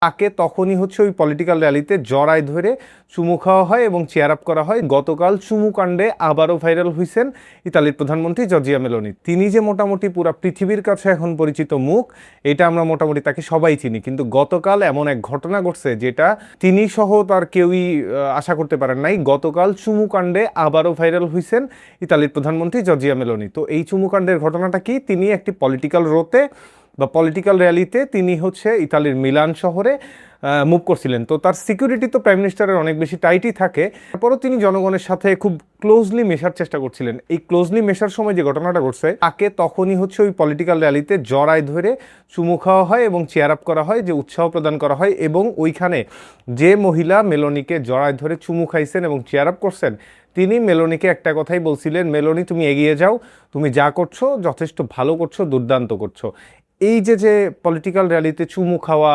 তাকে তখনই ওই পলিটিক্যাল র্যালিতে জড়ায় ধরে চুমু খাওয়া হয় এবং চেয়ার আপ করা হয়। গতকাল চুমু কাণ্ডে আবারও ভাইরাল হয়েছেন ইতালির প্রধানমন্ত্রী জর্জিয়া মেলোনি। তিনি যে মোটামুটি পুরা পৃথিবীর কাছে এখন পরিচিত মুখ, এটা আমরা মোটামুটি তাকে সবাই চিনি, কিন্তু গতকাল এমন এক ঘটনা ঘটছে যেটা তিনি সহ তার কেউই আশা করতে পারেন নাই। গতকাল চুমু কাণ্ডে আবারও ভাইরাল হয়েছেন ইতালির প্রধানমন্ত্রী জর্জিয়া মেলোনি। তো এই চুমু কাণ্ডের ঘটনাটা কি? তিনি একটি পলিটিক্যাল রোতে বা পলিটিক্যাল র্যালিতে তিনি ইতালির মিলান শহরে মুভ করছিলেন। তো তার সিকিউরিটি তো প্রাইম মিনিস্টারের অনেক বেশি টাইটই থাকে, তারপরও তিনি জনগণের সাথে খুব ক্লোজলি মেশার চেষ্টা করছিলেন। এই ক্লোজলি মেশার সময় যে ঘটনাটা ঘটছে, তাকে তখনই ওই পলিটিক্যাল র্যালিতে জড়ায় ধরে চুমু খাওয়া হয় এবং চেয়ার আপ করা হয়, যে উৎসাহ প্রদান করা হয়। এবং ওইখানে যে মহিলা মেলোনিকে জড়ায় ধরে চুমু খাইছেন এবং চেয়ার আপ করছেন, তিনি মেলোনিকে একটা কথাই বলছিলেন, মেলোনি তুমি এগিয়ে যাও, তুমি যা করছো যথেষ্ট ভালো করছো, দুর্দান্ত করছো। এই যে পলিটিক্যাল র্যালিতে চুমু খাওয়া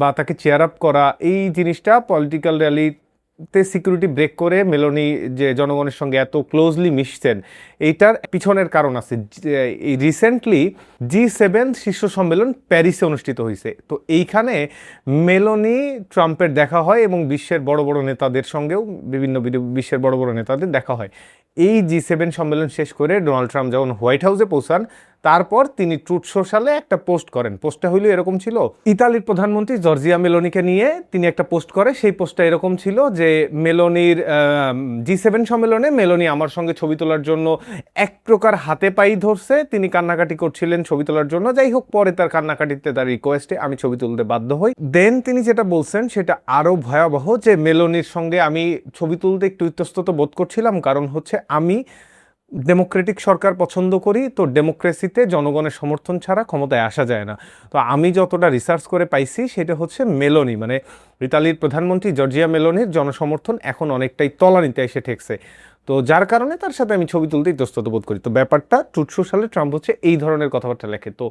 বা তাকে চেয়ার আপ করা, এই জিনিসটা পলিটিক্যাল র্যালিতে সিকিউরিটি ব্রেক করে মেলোনি যে জনগণের সঙ্গে এত ক্লোজলি মিশছেন, এইটার পিছনের কারণ আছে। এই রিসেন্টলি G7 শীর্ষ সম্মেলন প্যারিসে অনুষ্ঠিত হয়েছে। তো এইখানে মেলোনি ট্রাম্পের দেখা হয় এবং বিশ্বের বড় বড় নেতাদের সঙ্গেও বিভিন্ন বিশ্বের বড় বড় নেতাদের দেখা হয়। এই G7 সম্মেলন শেষ করে ডোনাল্ড ট্রাম্প যখন হোয়াইট হাউসে পৌঁছান, তারপর তিনি ট্রুথ সোশ্যালে একটা পোস্ট করেন। পোস্টটা হইলো এরকম ছিল, ইতালির প্রধানমন্ত্রী জর্জিয়া মেলোনিকে নিয়ে তিনি একটা পোস্ট করে। সেই পোস্টটা এরকম ছিল যে মেলোনির G7 সম্মেলনে মেলোনি আমার সঙ্গে ছবি তোলার জন্য এক প্রকার হাতে পাই ধরছে, তিনি কান্নাকাটি করছিলেন ছবি তোলার জন্য। যাই হোক, পরে তার কান্নাকাটিতে তার রিকোয়েস্টে আমি ছবি তুলতে বাধ্য হই। দেন তিনি যেটা বলছেন সেটা আরও ভয়াবহ, যে মেলোনির সঙ্গে আমি ছবি তুলতে একটু ইতস্তত বোধ করছিলাম, কারণ আমি ডেমোক্রেটিক সরকার পছন্দ করি। তো ডেমোক্রেসিতে জনগণের সমর্থন ছাড়া ক্ষমতায় আসা যায় না। তো আমি যতটা রিসার্চ করে পাইছি সেটা মেলোনি, মানে ইতালির প্রধানমন্ত্রী জর্জিয়া মেলোনির জনসমর্থন এখন অনেকটাই তলানিতে এসে ঠেকছে। তো যার কারণে তার সাথে আমি ছবি তুলতে ইতস্তত বোধ করি। তো ব্যাপারটা ট্রুথ সোশ্যালে ট্রাম্প এই ধরনের কথাবার্তা লেখে। তো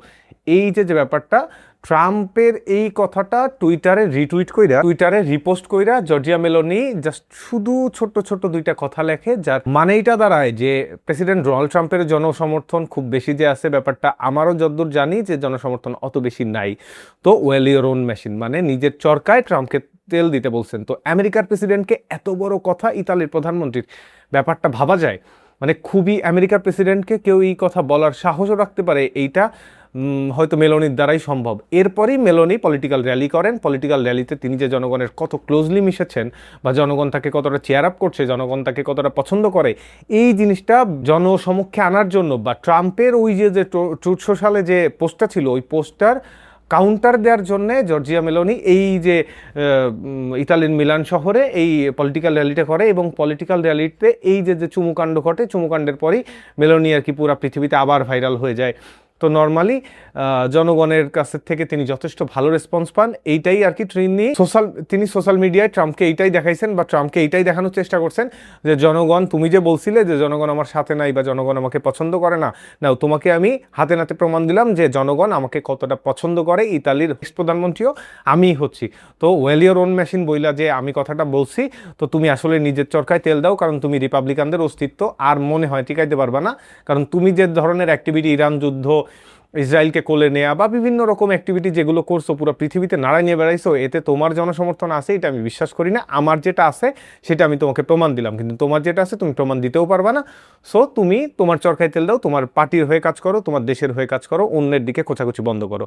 এই যে ব্যাপারটা, ট্রাম্পের এই কথাটা টুইটারে রিটুইট কইরা, টুইটারে রিপোস্ট কইরা জর্জিয়া মেলোনি জাস্ট শুধু ছোট্ট ছোট্ট দুইটা কথা লেখে, যার মানে এইটা দাঁড়ায় যে প্রেসিডেন্ট ডোনাল্ড ট্রাম্পের জনসমর্থন খুব বেশি যে আছে, ব্যাপারটা আমারও যতদূর জানি যে জনসমর্থন অত বেশি নাই। তো ওয়েল ইওর ওন মেশিন, মানে নিজের চরকায় ট্রাম্পকে তেল দিতে বলছেন। তো আমেরিকার প্রেসিডেন্টকে এত বড় কথা ইতালির প্রধানমন্ত্রীর, ব্যাপারটা ভাবা যায়। মানে খুবই, আমেরিকার প্রেসিডেন্টকে কেউ এই কথা বলার সাহসও রাখতে পারে, এইটা হয়তো মেলোনির দ্বারাই সম্ভব। এরপরই মেলোনি পলিটিক্যাল র্যালি করেন। পলিটিক্যাল র্যালিতে তিনি যে জনগণের কত ক্লোজলি মিশেছেন, বা জনগণ তাকে কতটা চেয়ার আপ করছে, জনগণ তাকে কতটা পছন্দ করে, এই জিনিসটা জনসমক্ষে আনার জন্য, বা ট্রাম্পের ওই যে ট্রুথ সোশ্যালে যে পোস্টটা ছিল, ওই পোস্টার কাউন্টার দেওয়ার জন্য জর্জিয়া মেলোনি এই যে ইতালির মিলান শহরে এই পলিটিক্যাল র্যালিটা করে। এবং পলিটিক্যাল র্যালিতে এই যে চুমুকাণ্ড ঘটে, চুমুকাণ্ডের পরই মেলোনি পুরা পৃথিবীতে আবার ভাইরাল হয়ে যায়। তো নর্মালি জনগণের কাছ থেকে তিনি যথেষ্ট ভালো রেসপন্স পান। এইটাই তিনি সোশ্যাল মিডিয়ায় ট্রাম্পকে এইটাই দেখাইছেন, বা ট্রাম্পকে এইটাই দেখানোর চেষ্টা করছেন যে জনগণ, তুমি যে বলছিলে যে জনগণ আমার সাথে নাই বা জনগণ আমাকে পছন্দ করে না, নাও তোমাকে আমি হাতে নাতে প্রমাণ দিলাম যে জনগণ আমাকে কতটা পছন্দ করে। ইতালির প্রধানমন্ত্রীও আমি হচ্ছি। তো ওয়েল ইওর ওন মেশিন বইলা যে আমি কথাটা বলছি, তো তুমি আসলে নিজের চরকায় তেল দাও, কারণ তুমি রিপাবলিকানদের অস্তিত্ব আর মনে হয় টিকাইতে পারবা না। কারণ তুমি যে ধরনের অ্যাক্টিভিটি, ইরান যুদ্ধ, ইসরায়েলকে কোলে নেয়া বা বিভিন্ন রকম অ্যাক্টিভিটি যেগুলো করছো, পুরো পৃথিবীতে নাড়াই নিয়ে বেড়াইছো, এতে তোমার জনসমর্থন আছে এটা আমি বিশ্বাস করি না। আমার যেটা আছে সেটা আমি তোমাকে প্রমাণ দিলাম, কিন্তু তোমার যেটা আছে তুমি প্রমাণ দিতেও পারবা না। সো তুমি তোমার চরকায় তেল দাও, তোমার পার্টির হয়ে কাজ করো, তোমার দেশের হয়ে কাজ করো, অন্যের দিকে খোঁচাখুচি বন্ধ করো।